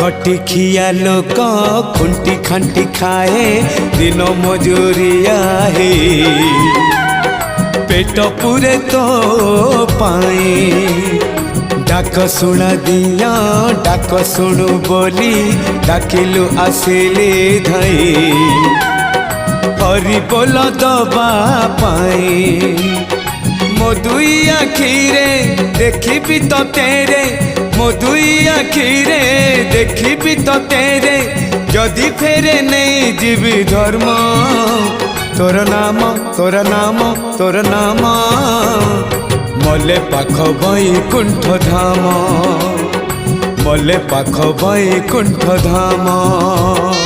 खटी खिया लोक खुंटी खांटी खाए दिन मजूरिया हे पेट पूरे तो पाए डाक शुणा दिया डाक शुणु बोली डाकिलु आसिले धाई हरि बोल दबा पाए मो दुई आखिरे देखी तो तेरे मो दुई आखिरे देखी तो तेरे जदि फेरे नहीं जीवी धर्म तोर नाम तोर नाम तोर नाम मले पाख बैकुंठ धाम मले पाख बैकुंठ धाम।